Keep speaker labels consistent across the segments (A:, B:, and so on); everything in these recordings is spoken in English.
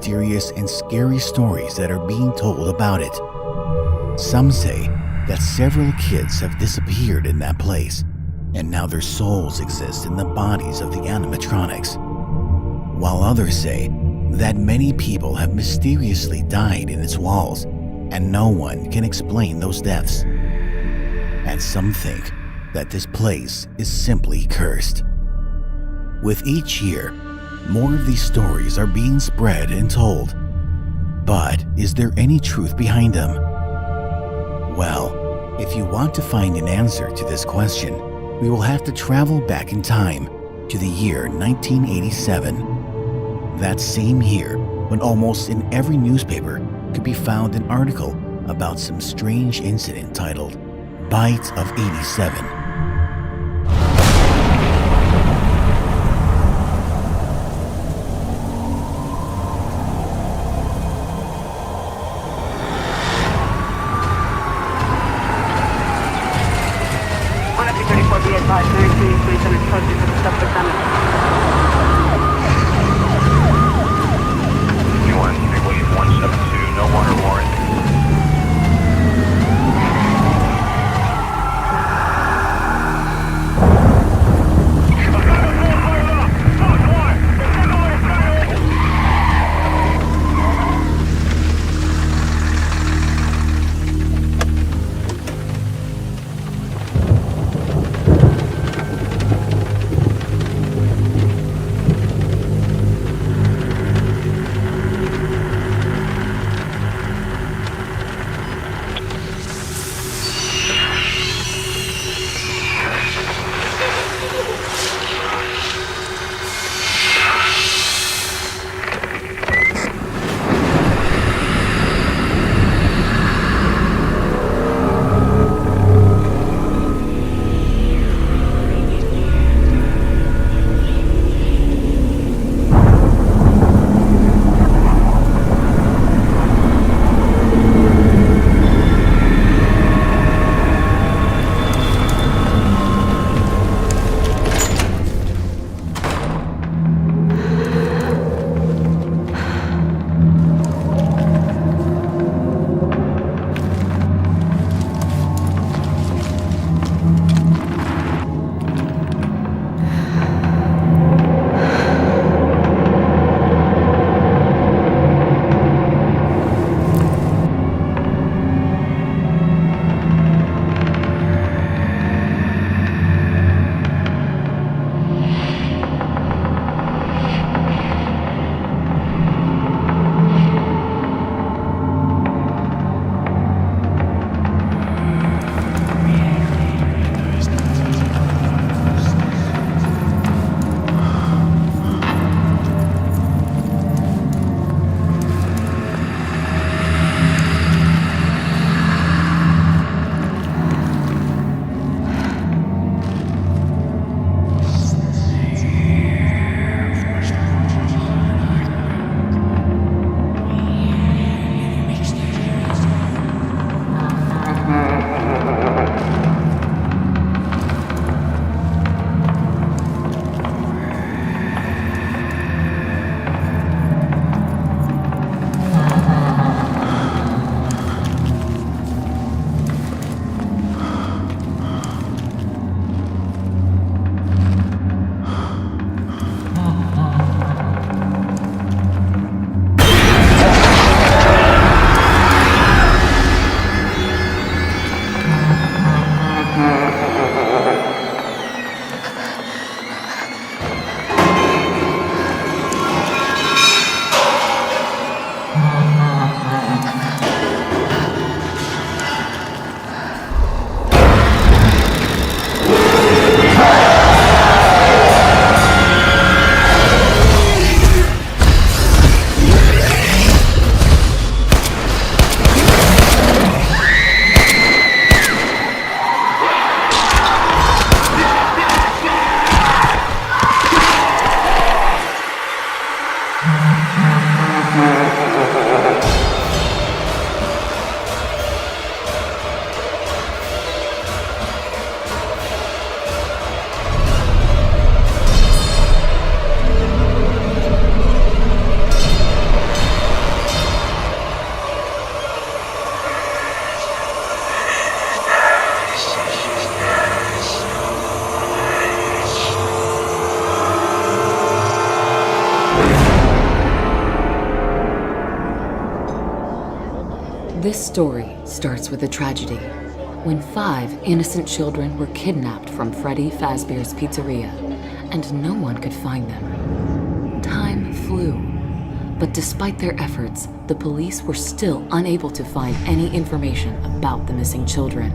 A: mysterious and scary stories that are being told about it. Some say that several kids have disappeared in that place, and now their souls exist in the bodies of the animatronics, while others say that many people have mysteriously died in its walls, and no one can explain those deaths. And some think that this place is simply cursed. With each year, more of these stories are being spread and told. But is there any truth behind them? Well, if you want to find an answer to this question, we will have to travel back in time to the year 1987. That same year when almost in every newspaper could be found an article about some strange incident titled Bite of 87.
B: This story starts with a tragedy when 5 innocent children were kidnapped from Freddy Fazbear's Pizzeria, and no one could find them. Time flew, but despite their efforts, the police were still unable to find any information about the missing children.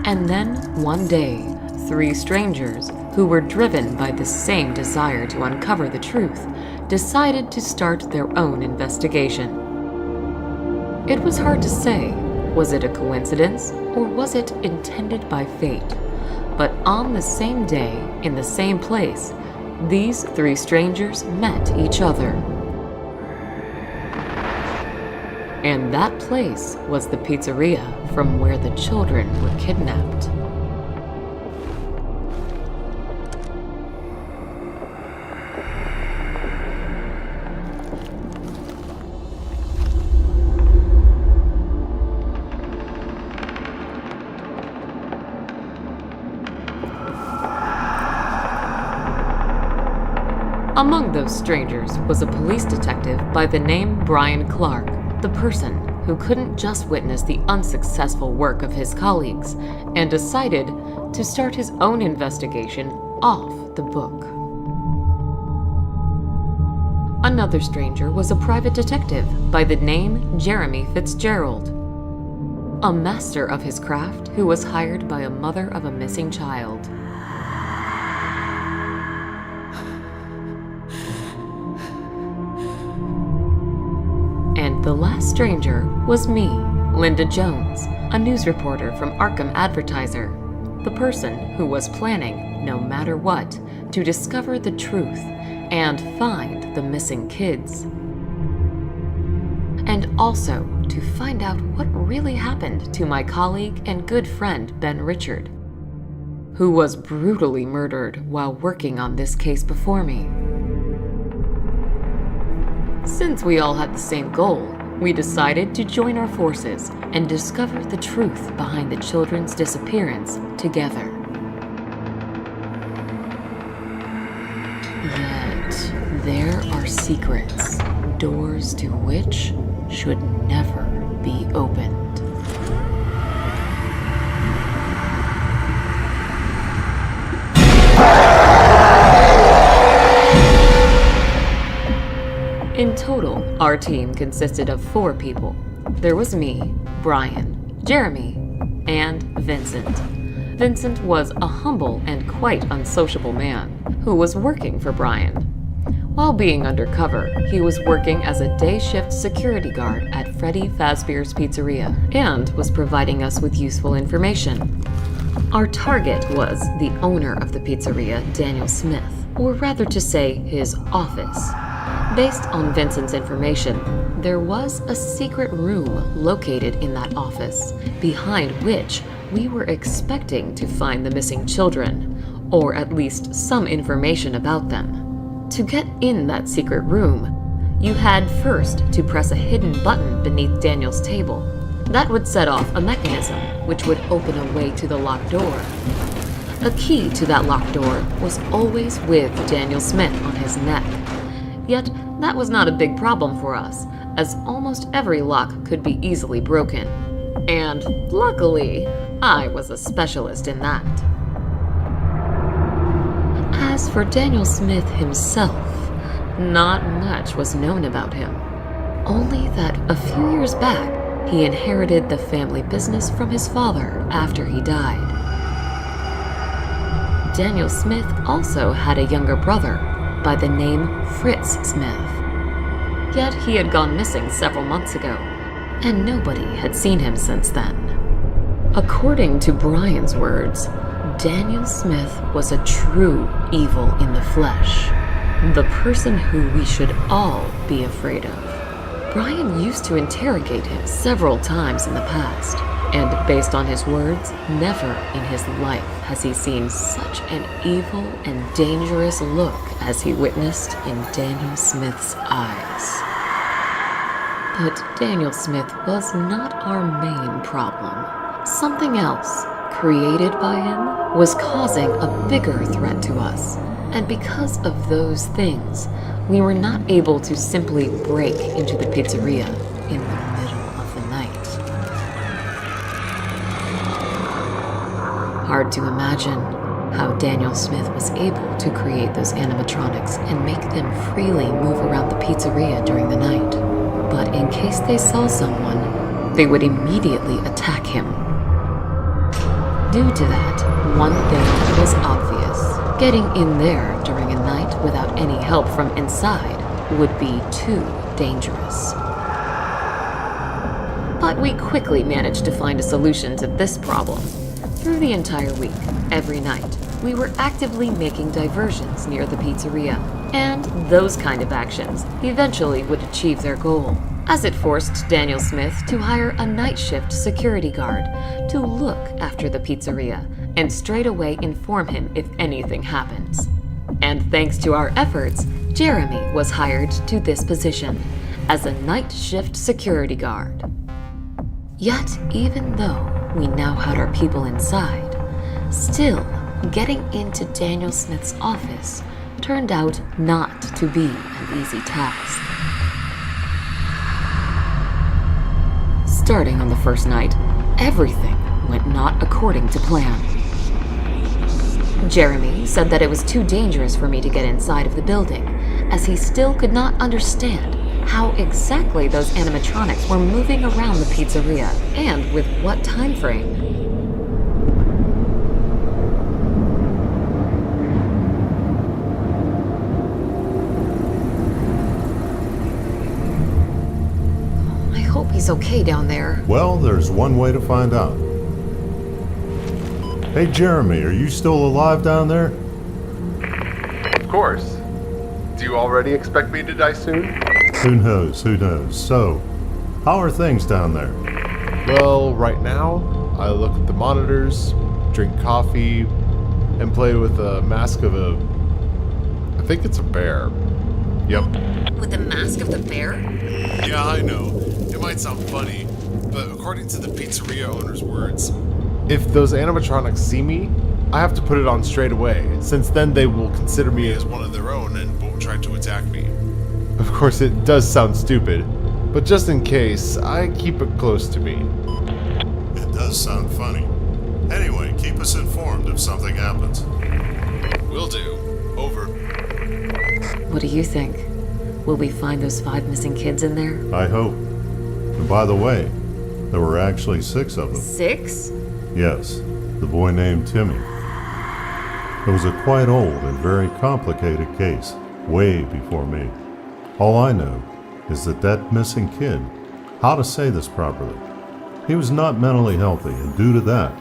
B: And then, one day, 3 strangers, who were driven by the same desire to uncover the truth, decided to start their own investigation. It was hard to say, was it a coincidence or was it intended by fate? But on the same day, in the same place, these 3 strangers met each other. And that place was the pizzeria from where the children were kidnapped. Among those strangers was a police detective by the name Brian Clark, the person who couldn't just witness the unsuccessful work of his colleagues and decided to start his own investigation off the book. Another stranger was a private detective by the name Jeremy Fitzgerald, a master of his craft who was hired by a mother of a missing child. And the last stranger was me, Linda Jones, a news reporter from Arkham Advertiser, the person who was planning, no matter what, to discover the truth and find the missing kids. And also to find out what really happened to my colleague and good friend Ben Richard, who was brutally murdered while working on this case before me. Since we all had the same goal, we decided to join our forces and discover the truth behind the children's disappearance together. Yet, there are secrets, doors to which should never be opened. In total, our team consisted of 4 people. There was me, Brian, Jeremy, and Vincent. Vincent was a humble and quite unsociable man who was working for Brian. While being undercover, he was working as a day shift security guard at Freddy Fazbear's Pizzeria and was providing us with useful information. Our target was the owner of the pizzeria, Daniel Smith, or rather to say his office. Based on Vincent's information, there was a secret room located in that office, behind which we were expecting to find the missing children, or at least some information about them. To get in that secret room, you had first to press a hidden button beneath Daniel's table. That would set off a mechanism which would open a way to the locked door. A key to that locked door was always with Daniel Smith on his neck. Yet, that was not a big problem for us, as almost every lock could be easily broken. And luckily, I was a specialist in that. As for Daniel Smith himself, not much was known about him. Only that a few years back, he inherited the family business from his father after he died. Daniel Smith also had a younger brother by the name Fritz Smith. Yet he had gone missing several months ago, and nobody had seen him since then. According to Brian's words, Daniel Smith was a true evil in the flesh, the person who we should all be afraid of. Brian used to interrogate him several times in the past, and based on his words, never in his life has he seen such an evil and dangerous look as he witnessed in Daniel Smith's eyes. But Daniel Smith was not our main problem. Something else, created by him, was causing a bigger threat to us. And because of those things, we were not able to simply break into the pizzeria in the middle of the night. Hard to imagine how Daniel Smith was able to create those animatronics and make them freely move around the pizzeria during the night. But in case they saw someone, they would immediately attack him. Due to that, one thing was obvious. Getting in there during a night without any help from inside would be too dangerous. But we quickly managed to find a solution to this problem. Through the entire week, every night, we were actively making diversions near the pizzeria, and those kind of actions eventually would achieve their goal, as it forced Daniel Smith to hire a night shift security guard to look after the pizzeria and straight away inform him if anything happens. And thanks to our efforts, Jeremy was hired to this position as a night shift security guard. Yet, even though we now had our people inside, still, getting into Daniel Smith's office turned out not to be an easy task. Starting on the first night, everything went not according to plan. Jeremy said that it was too dangerous for me to get inside of the building, as he still could not understand how exactly those animatronics were moving around the pizzeria and with what time frame. I hope he's okay down there.
C: Well, there's one way to find out. Hey, Jeremy, are you still alive down there?
D: Of course. Do you already expect me to die soon?
C: Who knows? So, how are things down there?
D: Well, right now, I look at the monitors, drink coffee, and play with a mask of I think it's a bear. Yep.
B: With the mask of the bear?
E: Yeah, I know. It might sound funny, but according to the pizzeria owner's words,
D: If those animatronics see me, I have to put it on straight away, since then they will consider me
E: as one of their own and won't try to attack me.
D: Of course, it does sound stupid, but just in case, I keep it close to me.
C: It does sound funny. Anyway, keep us informed if something happens.
E: Will do. Over.
B: What do you think? Will we find those 5 missing kids in there?
C: I hope. And by the way, there were actually 6 of them.
B: 6?
C: Yes, the boy named Timmy. It was a quite old and very complicated case, way before me. All I know is that missing kid, how to say this properly, he was not mentally healthy, and due to that,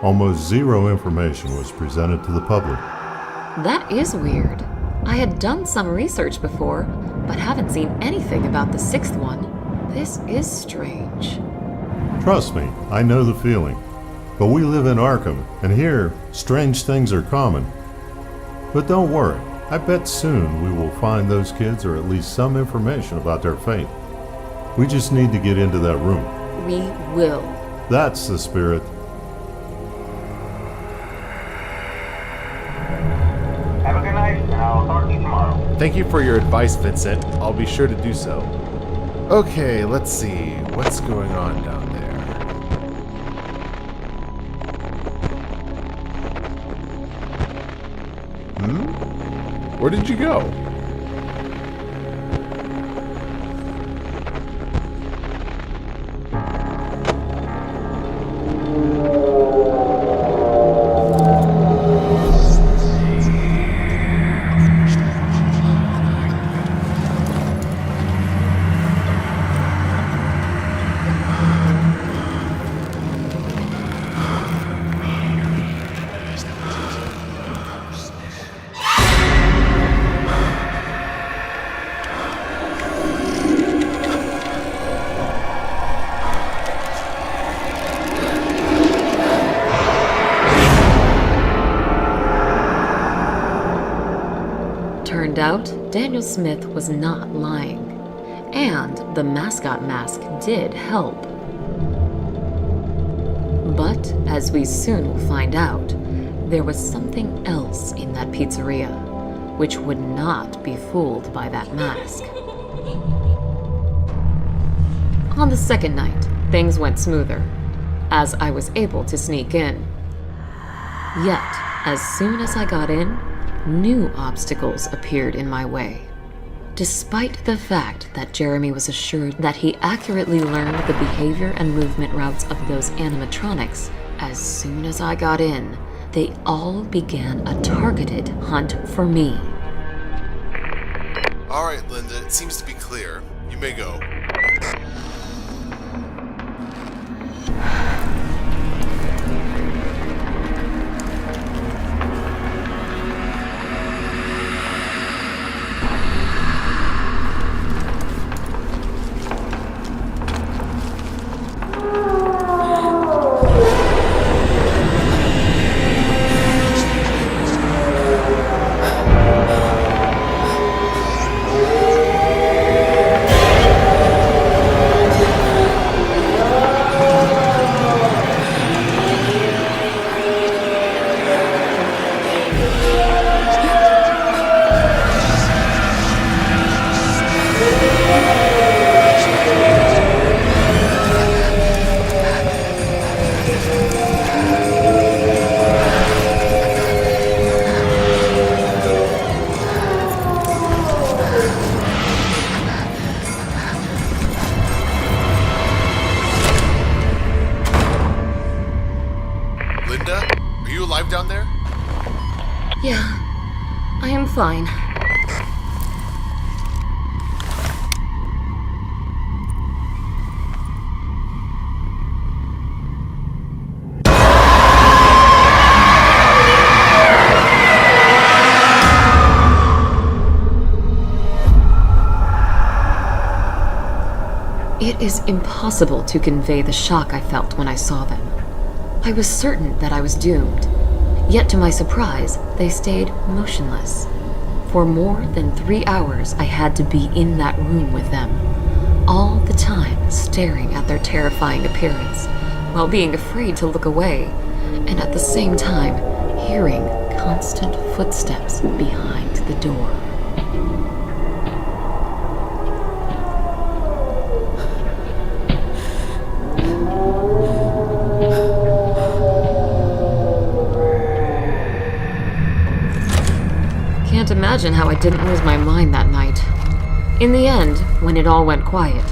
C: almost zero information was presented to the public.
B: That is weird. I had done some research before, but haven't seen anything about the 6th one. This is strange.
C: Trust me, I know the feeling. But we live in Arkham, and here, strange things are common. But don't worry, I bet soon we will find those kids, or at least some information about their fate. We just need to get into that room.
B: We will.
C: That's the spirit.
F: Have a good night, and I'll talk to you tomorrow.
D: Thank you for your advice, Vincent. I'll be sure to do so. Okay, let's see. What's going on down there? Where did you go?
B: Turned out, Daniel Smith was not lying. And the mascot mask did help. But, as we soon will find out, there was something else in that pizzeria. which would not be fooled by that mask. On the second night, things went smoother, as I was able to sneak in. Yet, as soon as I got in, new obstacles appeared in my way. Despite the fact that Jeremy was assured that he accurately learned the behavior and movement routes of those animatronics, as soon as I got in, they all began a targeted hunt for me.
E: All right, Linda, it seems to be clear. You may go. Linda, are you alive down there?
B: Yeah, I am fine. It is impossible to convey the shock I felt when I saw them. I was certain that I was doomed. Yet to my surprise, they stayed motionless. For more than 3 hours, I had to be in that room with them, all the time staring at their terrifying appearance, while being afraid to look away, and at the same time, hearing constant footsteps behind the door. Can't imagine how I didn't lose my mind that night. In the end, when it all went quiet,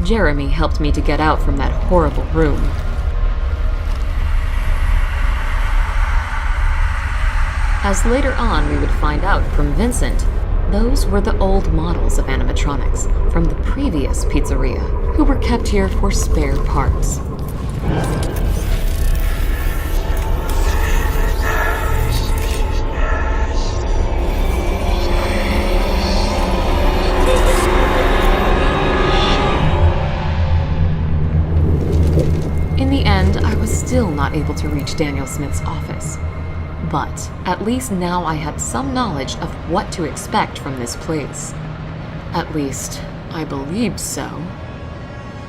B: Jeremy helped me to get out from that horrible room. As later on we would find out from Vincent, those were the old models of animatronics from the previous pizzeria, who were kept here for spare parts. In the end, I was still not able to reach Daniel Smith's office. But at least now I had some knowledge of what to expect from this place. At least, I believed so.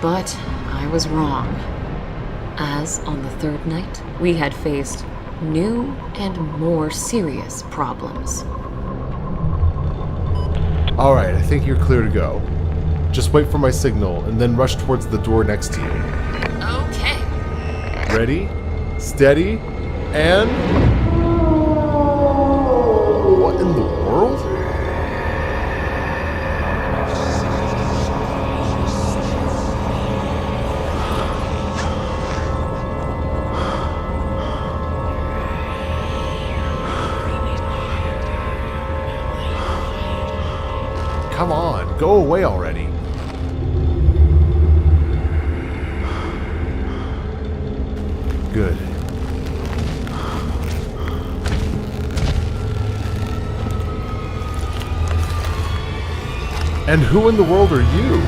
B: But I was wrong. As on the third night, we had faced new and more serious problems.
D: All right, I think you're clear to go. Just wait for my signal and then rush towards the door next to you.
B: Okay.
D: Ready, steady, and... What in the world? Come on, go away already. Good. And who in the world are you?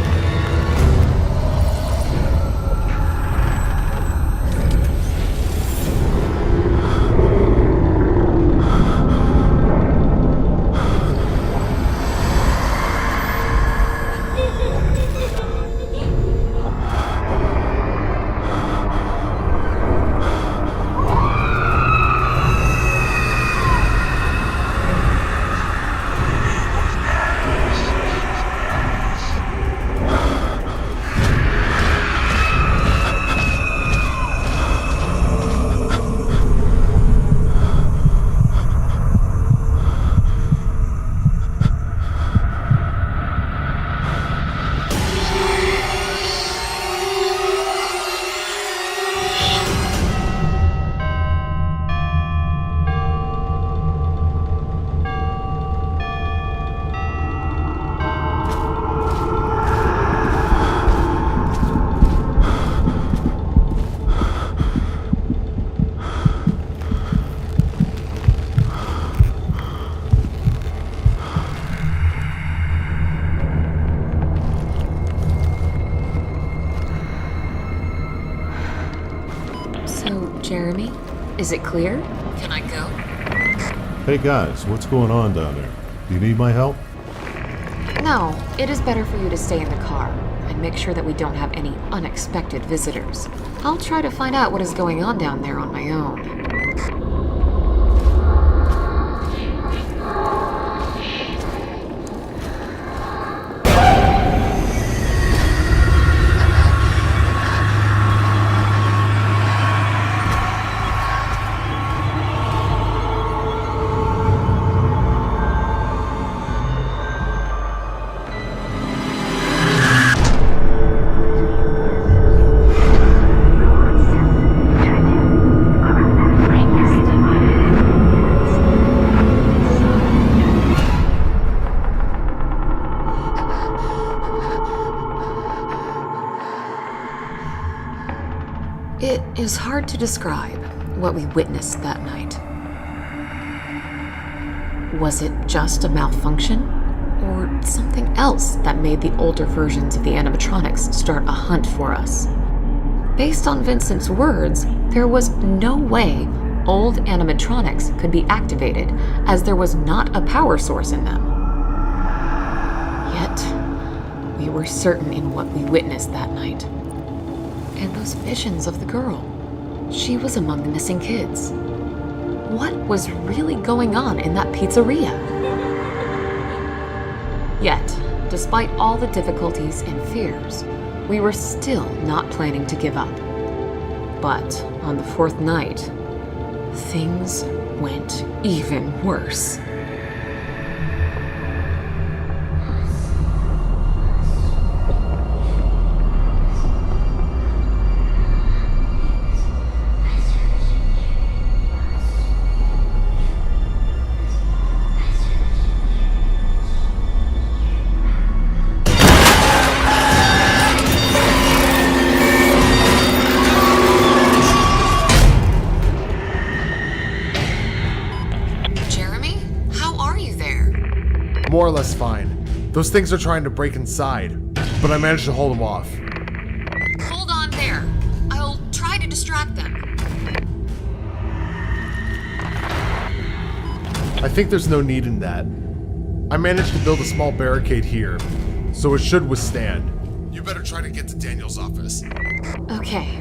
B: Jeremy, is it clear? Can I go?
C: Hey guys, what's going on down there? Do you need my help?
B: No, it is better for you to stay in the car and make sure that we don't have any unexpected visitors. I'll try to find out what is going on down there on my own. It is hard to describe what we witnessed that night. Was it just a malfunction, or something else that made the older versions of the animatronics start a hunt for us? Based on Vincent's words, there was no way old animatronics could be activated, as there was not a power source in them. Yet, we were certain in what we witnessed that night. And those visions of the girl. She was among the missing kids. What was really going on in that pizzeria? Yet, despite all the difficulties and fears, we were still not planning to give up. But on the fourth night, things went even worse.
D: More or less fine. Those things are trying to break inside, but I managed to hold them off.
B: Hold on there. I'll try to distract them.
D: I think there's no need in that. I managed to build a small barricade here, so it should withstand.
E: You better try to get to Daniel's office.
B: Okay.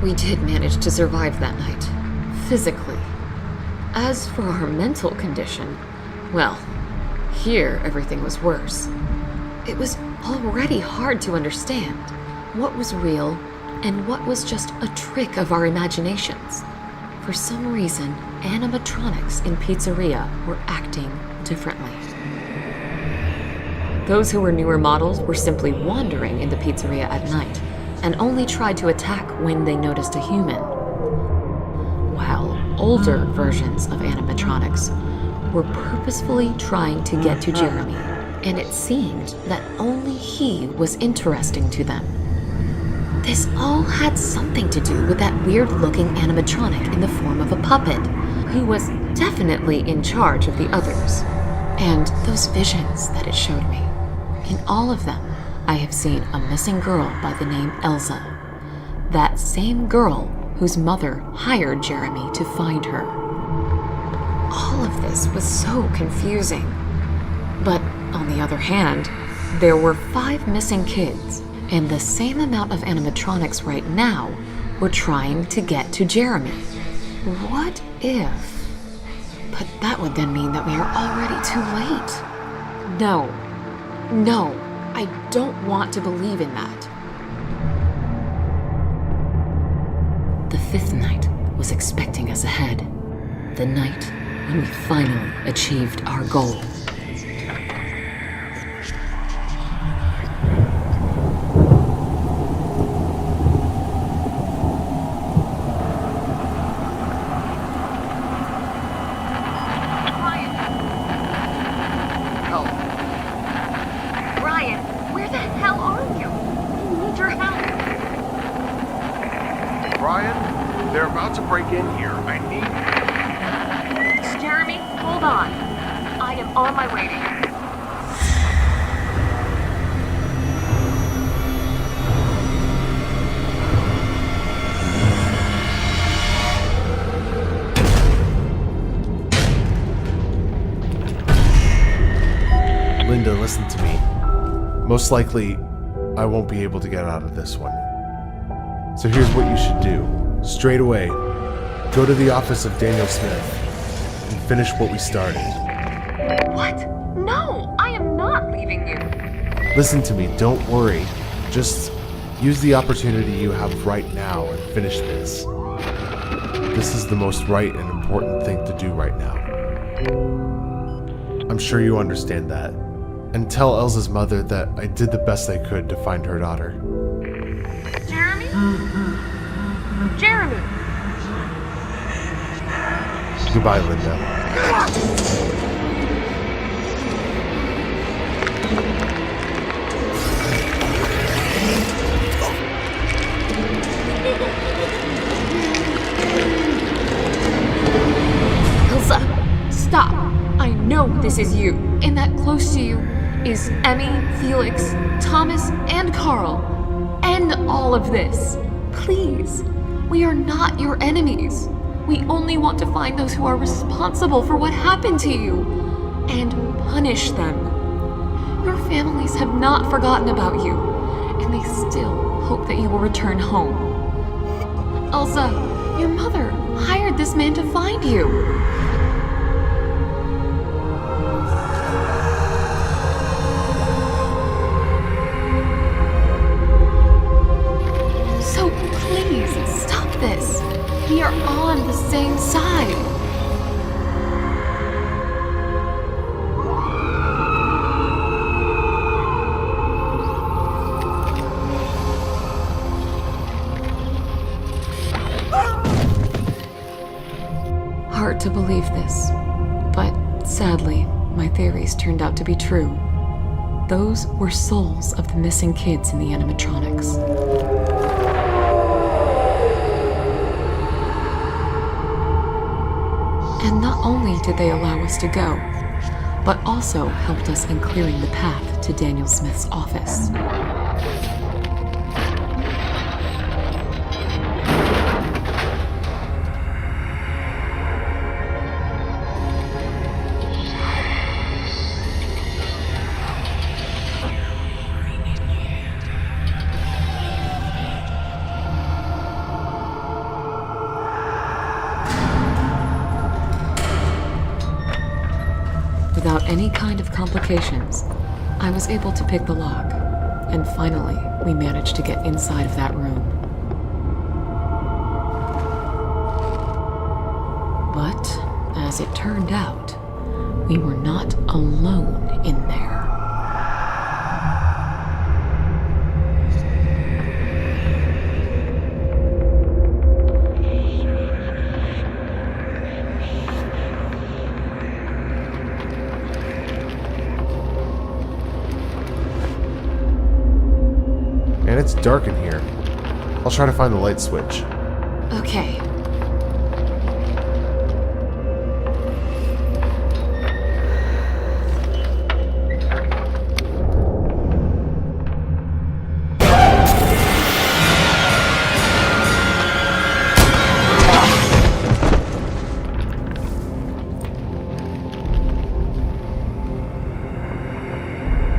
B: We did manage to survive that night, physically. As for our mental condition, well, here everything was worse. It was already hard to understand what was real and what was just a trick of our imaginations. For some reason, animatronics in pizzeria were acting differently. Those who were newer models were simply wandering in the pizzeria at night and only tried to attack when they noticed a human, while older versions of animatronics were purposefully trying to get to Jeremy, and it seemed that only he was interesting to them. This all had something to do with that weird-looking animatronic in the form of a puppet, who was definitely in charge of the others, and those visions that it showed me. In all of them, I have seen a missing girl by the name Elsa, that same girl whose mother hired Jeremy to find her. All of this was so confusing. But on the other hand, there were 5 missing kids, And the same amount of animatronics right now were trying to get to Jeremy. What if? But that would then mean that we are already too late. No, I don't want to believe in that. The fifth night was expecting us ahead. The night when we finally achieved our goal.
D: Brian, they're about to break in here. I need you.
B: Jeremy, hold on. I am on my way to you.
D: Linda, listen to me. Most likely, I won't be able to get out of this one. So here's what you should do. Straight away, go to the office of Daniel Smith and finish what we started.
B: What? No, I am not leaving you.
D: Listen to me, don't worry. Just use the opportunity you have right now and finish this. This is the most right and important thing to do right now. I'm sure you understand that. And tell Elsa's mother that I did the best I could to find her daughter.
B: Jeremy? Jeremy!
D: Goodbye, Linda.
B: Elsa, stop! I know this is you, and that close to you is Emmy, Felix, Thomas, and Carl. End all of this. Please. We are not your enemies. We only want to find those who are responsible for what happened to you and punish them. Your families have not forgotten about you, and they still hope that you will return home. Elsa, your mother hired this man to find you. So please, stop this. We are on the same side. Hard to believe this, but sadly, my theories turned out to be true. Those were souls of the missing kids in the animatronics. And not only did they allow us to go, but also helped us in clearing the path to Daniel Smith's office. Without any kind of complications, I was able to pick the lock, and finally, we managed to get inside of that room. But, as it turned out, we were not alone in there.
D: And it's dark in here. I'll try to find the light switch.
B: Okay.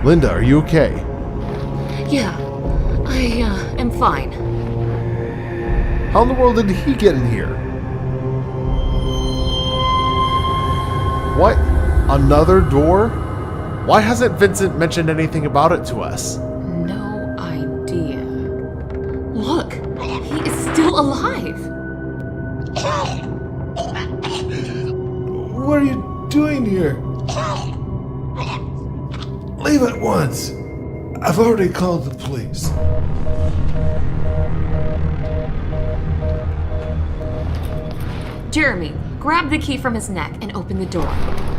D: Linda, are you okay?
B: Yeah, I am fine.
D: How in the world did he get in here? What? Another door? Why hasn't Vincent mentioned anything about it to us?
B: No idea. Look, he is still alive.
G: What are you doing here? Leave at once. I've already called the police.
B: Jeremy, grab the key from his neck and open the door.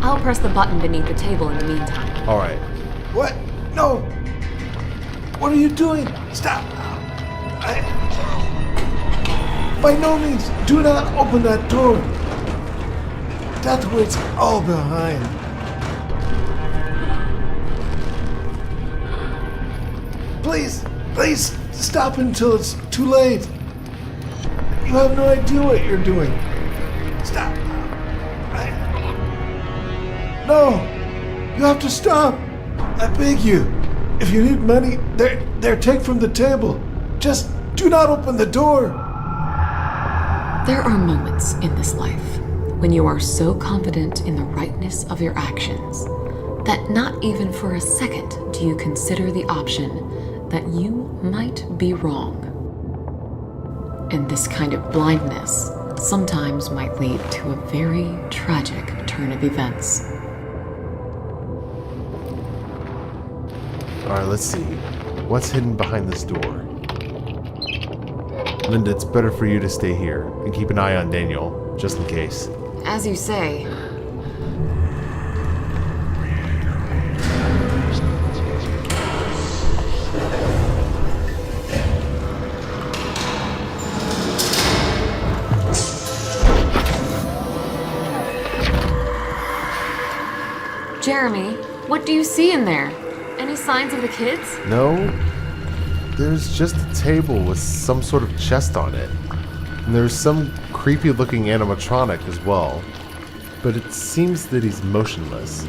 B: I'll press the button beneath the table in the meantime.
D: All right.
G: What? No. What are you doing? Stop. By no means, do not open that door. That's where it's all behind. Please, stop until it's too late. You have no idea what you're doing. Stop. No, you have to stop. I beg you. If you need money, they're take from the table. Just do not open the door.
B: There are moments in this life when you are so confident in the rightness of your actions that not even for a second do you consider the option that you might be wrong. And this kind of blindness sometimes might lead to a very tragic turn of events.
D: All right, let's see. What's hidden behind this door? Linda, it's better for you to stay here and keep an eye on Daniel, just in case.
B: As you say. Jeremy, what do you see in there? Any signs of the kids?
D: No, there's just a table with some sort of chest on it. And there's some creepy looking animatronic as well. But it seems that he's motionless.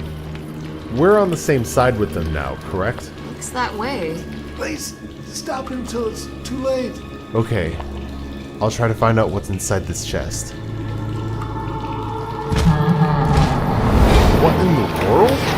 D: We're on the same side with them now, correct?
B: Looks that way.
G: Please, stop until it's too late.
D: Okay, I'll try to find out what's inside this chest. What in the world?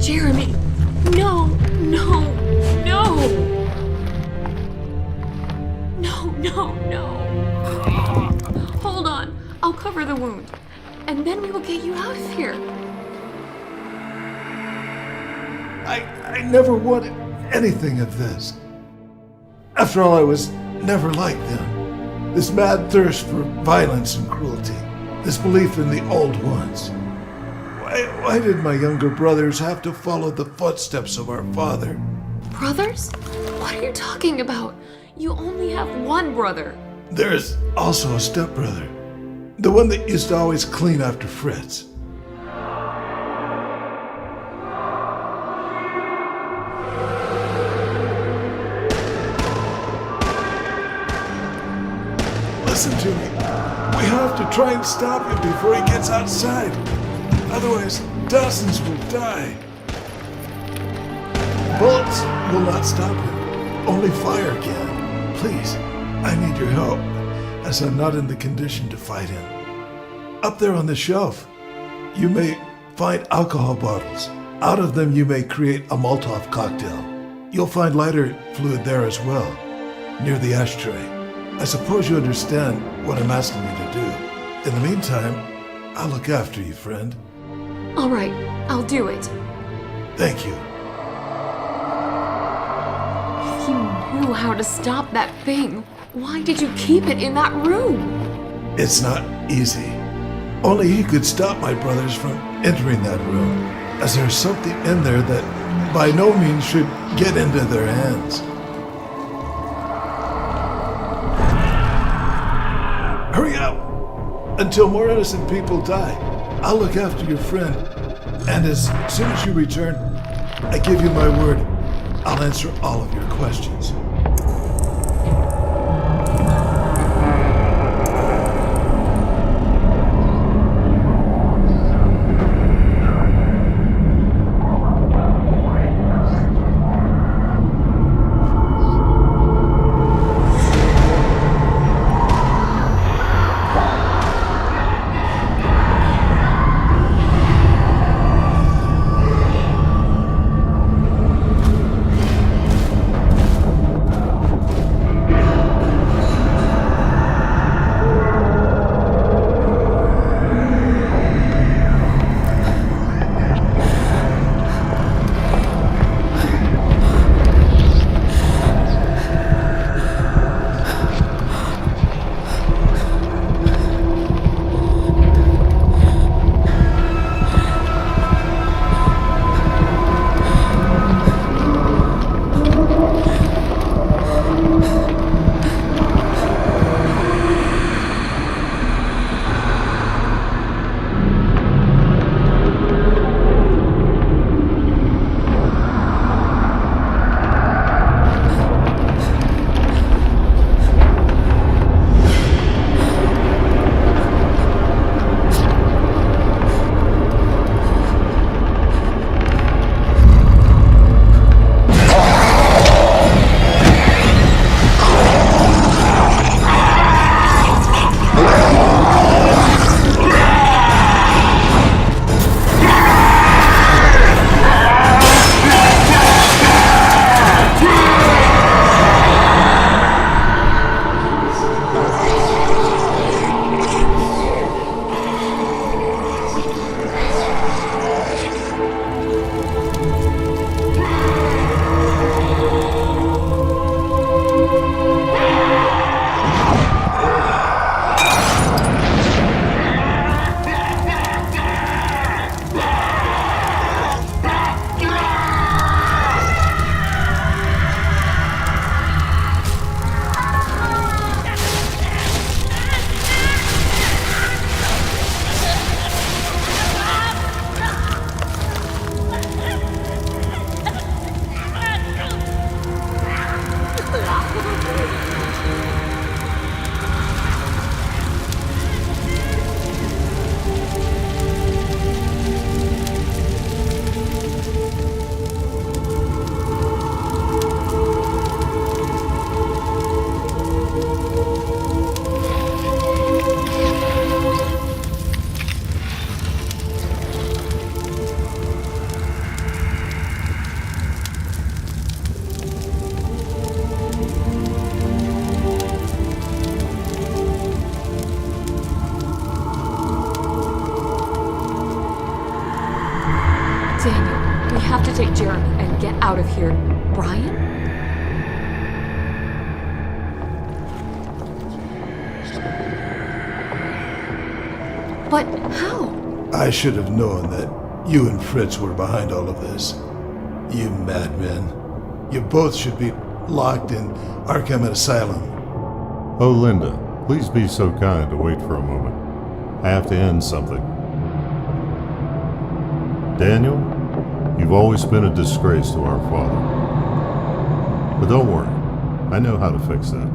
B: Jeremy, no, no, no. No, no, no. Hold on, I'll cover the wound, and then we will get you out of here.
G: I never wanted anything of this. After all, I was never like them. This mad thirst for violence and cruelty. This belief in the old ones. Why did my younger brothers have to follow the footsteps of our father?
B: Brothers? What are you talking about? You only have one brother.
G: There's also a stepbrother. The one that used to always clean after Fritz. Listen to me. We have to try and stop him before he gets outside. Otherwise, dozens will die. Bullets will not stop him. Only fire can. Please, I need your help, as I'm not in the condition to fight him. Up there on the shelf, you may find alcohol bottles. Out of them, you may create a Molotov cocktail. You'll find lighter fluid there as well, near the ashtray. I suppose you understand what I'm asking you to do. In the meantime, I'll look after you, friend.
B: All right, I'll do it.
G: Thank you.
B: If you knew how to stop that thing, why did you keep it in that room?
G: It's not easy. Only he could stop my brothers from entering that room, as there's something in there that by no means should get into their hands. Hurry up! Until more innocent people die. I'll look after your friend. And as soon as you return, I give you my word, I'll answer all of your questions.
B: Daniel, we have to take Jeremy and get out of here. Brian? But how?
G: I should have known that you and Fritz were behind all of this. You madmen. You both should be locked in Arkham Asylum.
C: Oh, Linda, please be so kind to wait for a moment. I have to end something. Daniel, you've always been a disgrace to our father. But don't worry, I know how to fix that.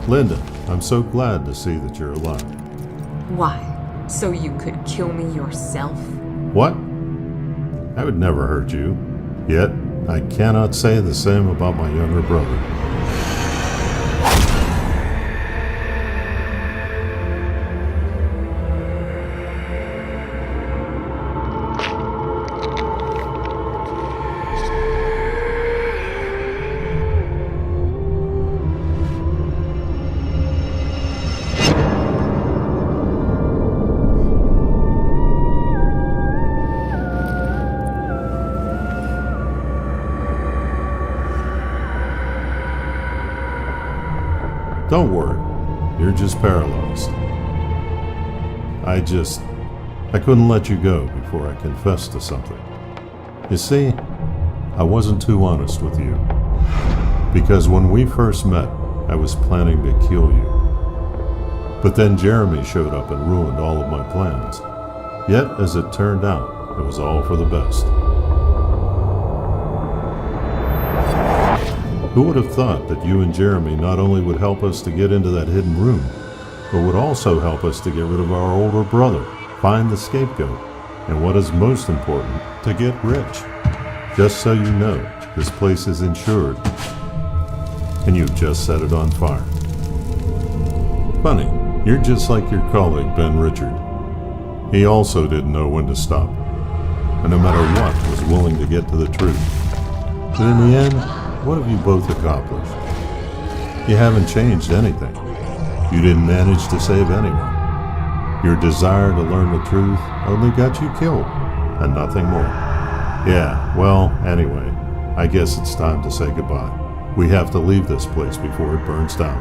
C: Linda, I'm so glad to see that you're alive.
B: Why? So you could kill me yourself?
C: What? I would never hurt you. Yet, I cannot say the same about my younger brother. Don't worry, you're just paralyzed. I couldn't let you go before I confessed to something. You see, I wasn't too honest with you. Because when we first met, I was planning to kill you. But then Jeremy showed up and ruined all of my plans. Yet, as it turned out, it was all for the best. Who would have thought that you and Jeremy not only would help us to get into that hidden room, but would also help us to get rid of our older brother, find the scapegoat, and what is most important, to get rich. Just so you know, this place is insured, and you've just set it on fire. Funny, you're just like your colleague Ben Richard. He also didn't know when to stop, and no matter what, was willing to get to the truth. But in the end, what have you both accomplished? You haven't changed anything. You didn't manage to save anyone. Your desire to learn the truth only got you killed, and nothing more. Yeah, well, anyway, I guess it's time to say goodbye. We have to leave this place before it burns down.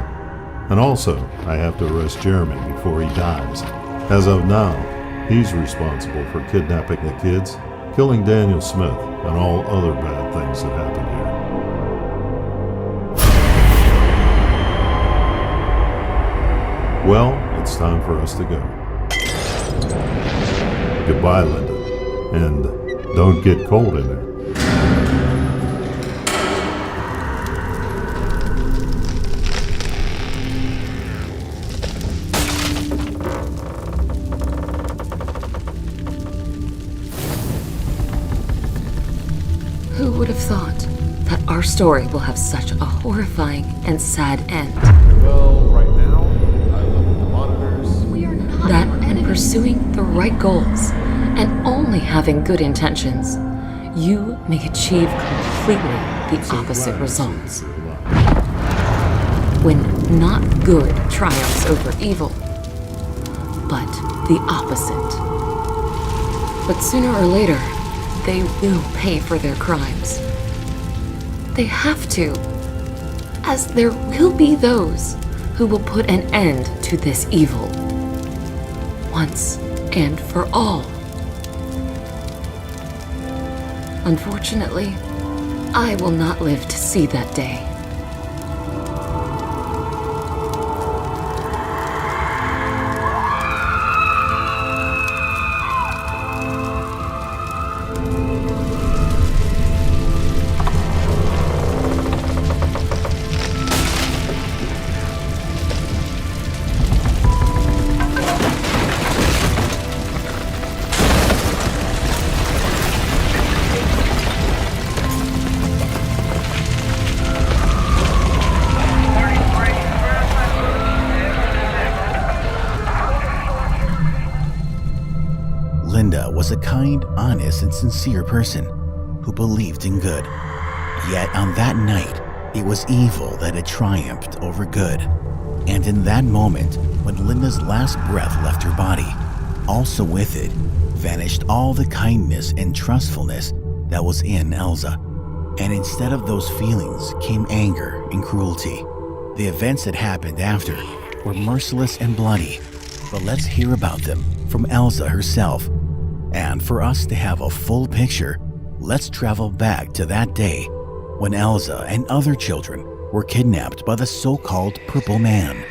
C: And also, I have to arrest Jeremy before he dies. As of now, he's responsible for kidnapping the kids, killing Daniel Smith, and all other bad things that happened here. Well, it's time for us to go. Goodbye, Linda. And don't get cold in there.
B: Who would have thought that our story will have such a horrifying and sad end?
D: Well, right now, I look at the monitors.
B: We are not that in pursuing the right goals and only having good intentions, you may achieve completely the opposite results. When not good triumphs over evil, but the opposite. But sooner or later, they will pay for their crimes. They have to, as there will be those who will put an end to this evil, once and for all. Unfortunately, I will not live to see that day.
A: was a kind, honest, and sincere person who believed in good. Yet on that night, it was evil that had triumphed over good. And in that moment, when Linda's last breath left her body, also with it vanished all the kindness and trustfulness that was in Elsa. And instead of those feelings came anger and cruelty. The events that happened after were merciless and bloody, but let's hear about them from Elsa herself. And for us to have a full picture, let's travel back to that day when Elsa and other children were kidnapped by the so-called Purple Man.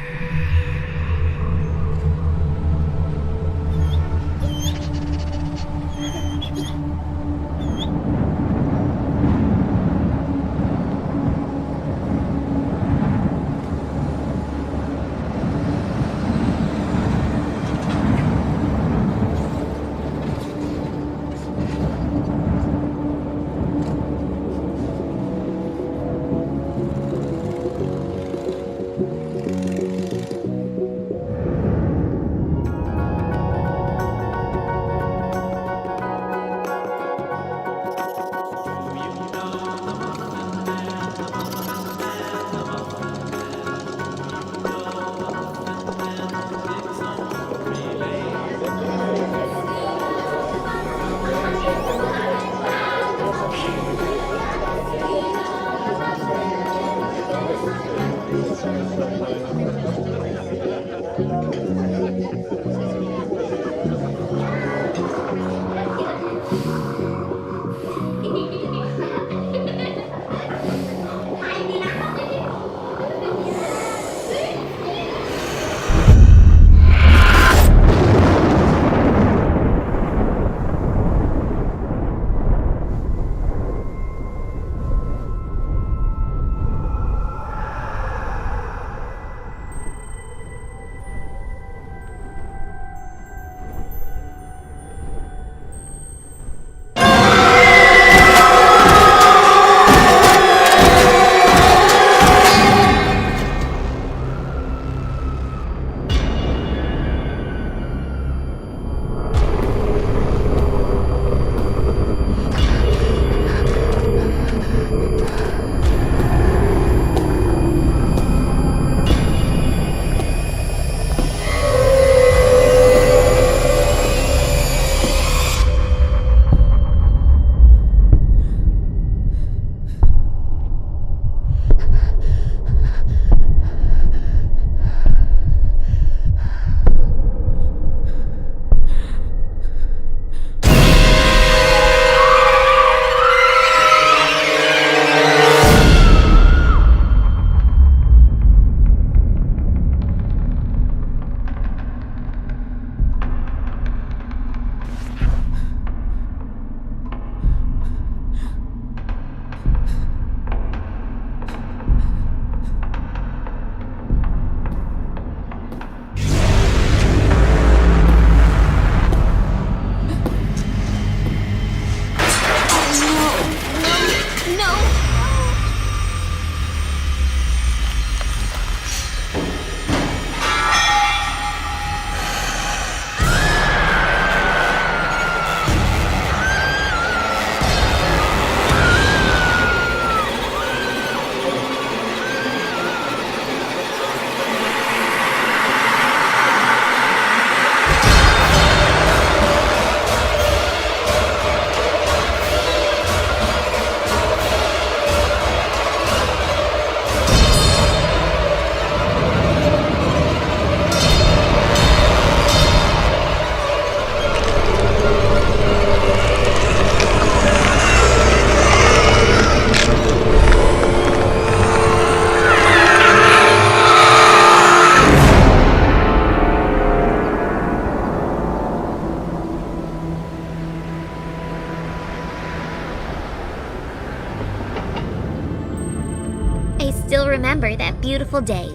H: still remember that beautiful day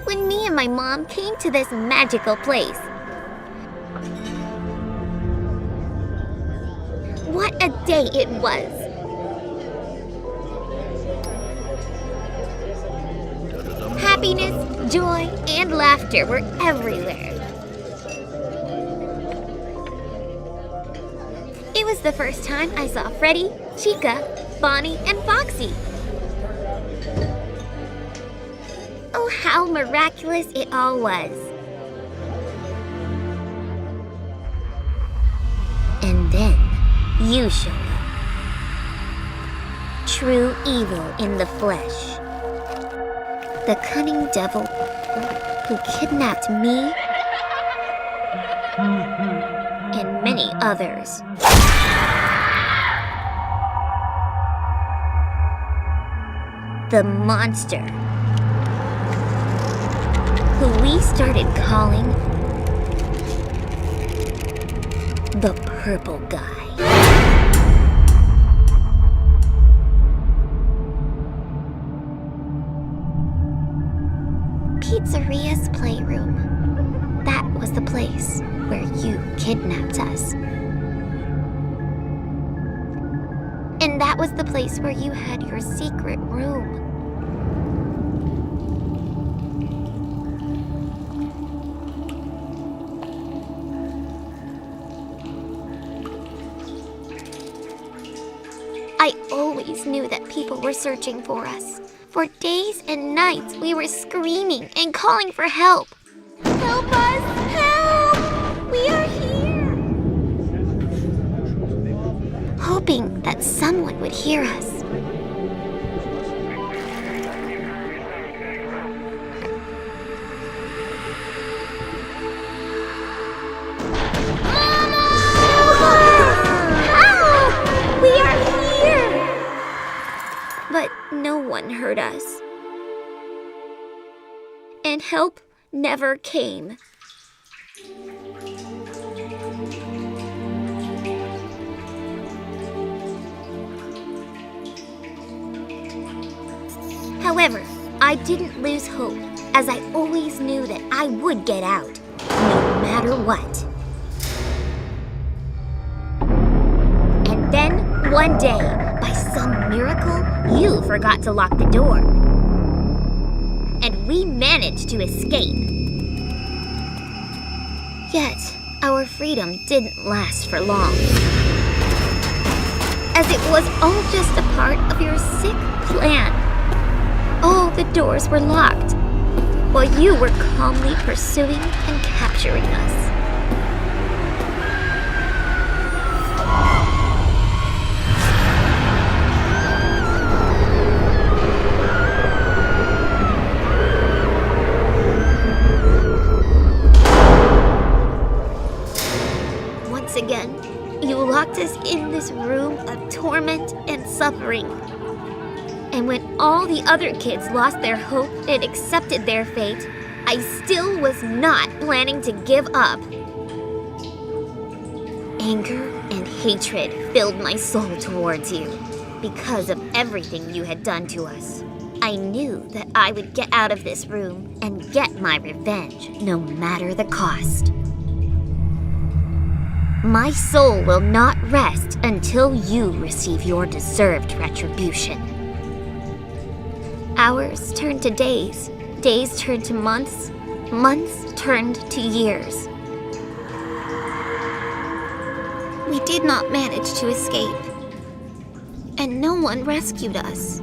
H: when me and my mom came to this magical place. What a day it was! Happiness, joy, and laughter were everywhere. was the first time I saw Freddy, Chica, Bonnie, and Foxy. Oh, how miraculous it all was. And then you showed up. True evil in the flesh. The cunning devil who kidnapped me and many others. The monster who we started calling the purple guy. Pizzeria's playroom. That was the place where you kidnapped us. And that was the place where you had your secret room. I always knew that people were searching for us. For days and nights, we were screaming and calling for help. Help us! Help! We are here! Hoping that someone would hear us. But no one heard us. And help never came. However, I didn't lose hope, as I always knew that I would get out, no matter what. And then, one day, by some miracle, you forgot to lock the door. And we managed to escape. Yet, our freedom didn't last for long. As it was all just a part of your sick plan. All the doors were locked, while you were calmly pursuing and capturing us. Once again, you locked us in this room of torment and suffering. And when all the other kids lost their hope and accepted their fate, I still was not planning to give up. Anger and hatred filled my soul towards you because of everything you had done to us. I knew that I would get out of this room and get my revenge, no matter the cost. My soul will not rest until you receive your deserved retribution. Hours turned to days, days turned to months, months turned to years. We did not manage to escape, and no one rescued us.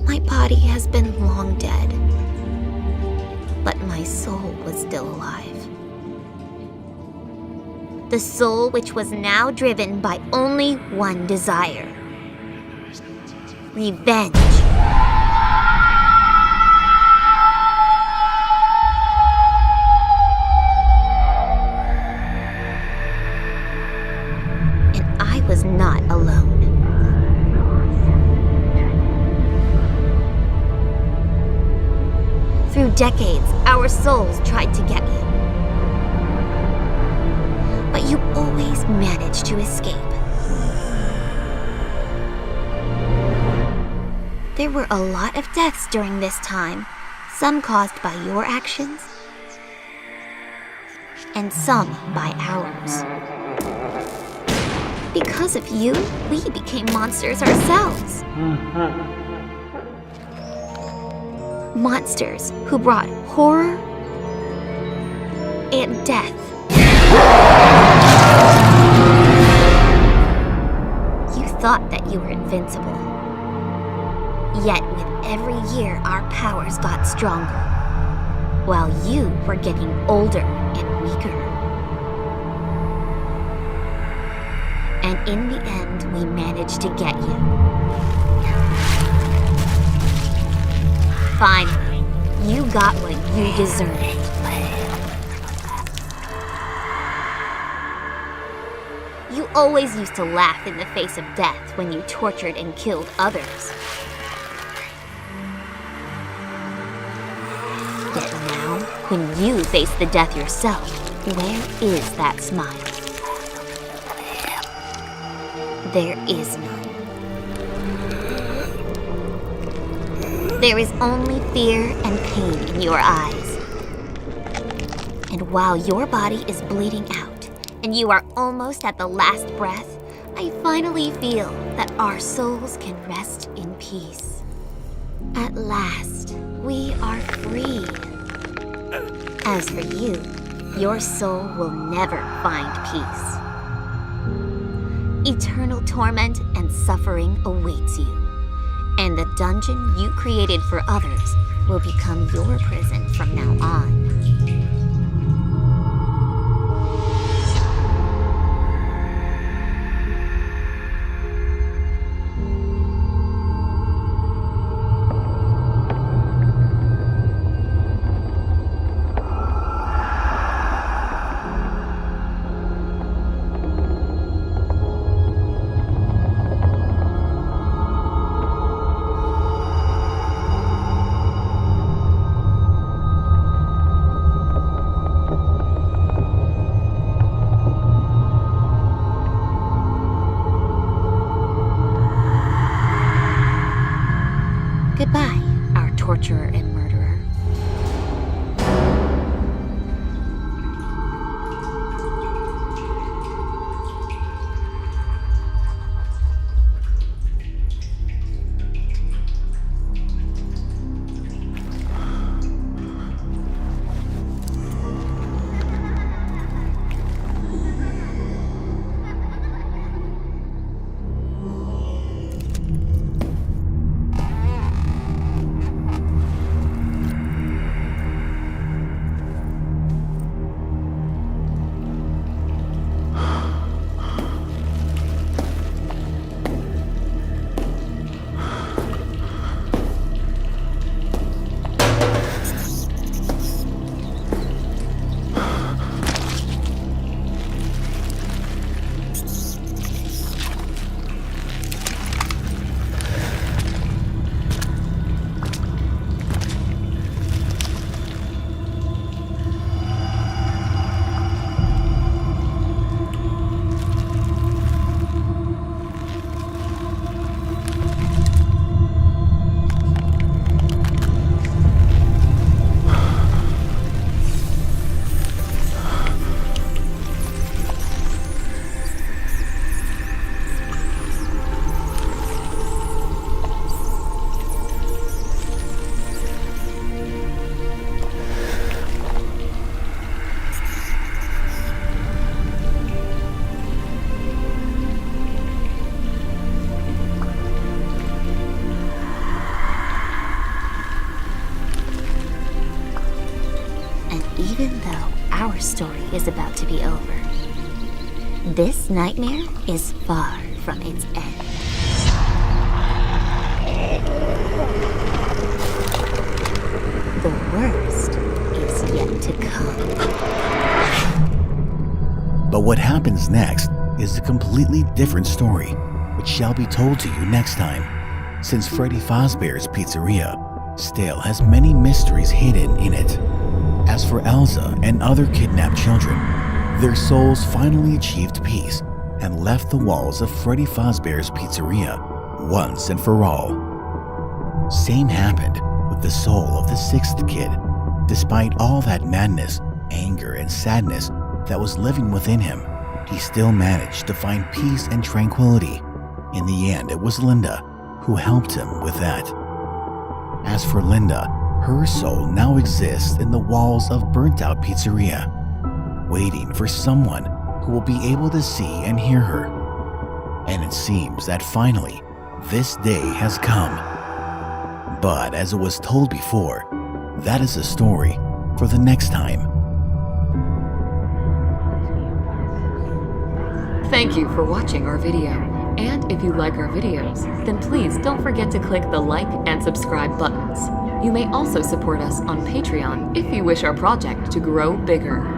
H: My body has been long dead, but my soul was still alive. The soul which was now driven by only one desire: revenge. And I was not alone. Through decades, our souls tried to get you. But you always managed to escape. There were a lot of deaths during this time, some caused by your actions, and some by ours. Because of you, we became monsters ourselves. Monsters who brought horror and death. You thought that you were invincible. Yet with every year, our powers got stronger, while you were getting older and weaker. And in the end, we managed to get you. Finally, you got what you deserved. You always used to laugh in the face of death when you tortured and killed others. Yet now, when you face the death yourself, where is that smile? There is none. There is only fear and pain in your eyes. And while your body is bleeding out, and you are almost at the last breath, I finally feel that our souls can rest in peace. At last, we are free. As for you, your soul will never find peace. Eternal torment and suffering awaits you, and the dungeon you created for others will become your prison from now on. Goodbye, our torturer and murderer. Even though our story is about to be over, this nightmare is far from its end. The worst is yet to come.
A: But what happens next is a completely different story, which shall be told to you next time, since Freddy Fazbear's Pizzeria still has many mysteries hidden in it. As for Elsa and other kidnapped children, their souls finally achieved peace and left the walls of Freddy Fazbear's Pizzeria once and for all. Same happened with the soul of the sixth kid. Despite all that madness, anger, and sadness that was living within him, he still managed to find peace and tranquility. In the end, it was Linda who helped him with that. As for Linda, her soul now exists in the walls of burnt-out Pizzeria, waiting for someone who will be able to see and hear her. And it seems that finally, this day has come. But as it was told before, that is a story for the next time.
B: Thank you for watching our video. And if you like our videos, then please don't forget to click the like and subscribe buttons. You may also support us on Patreon if you wish our project to grow bigger.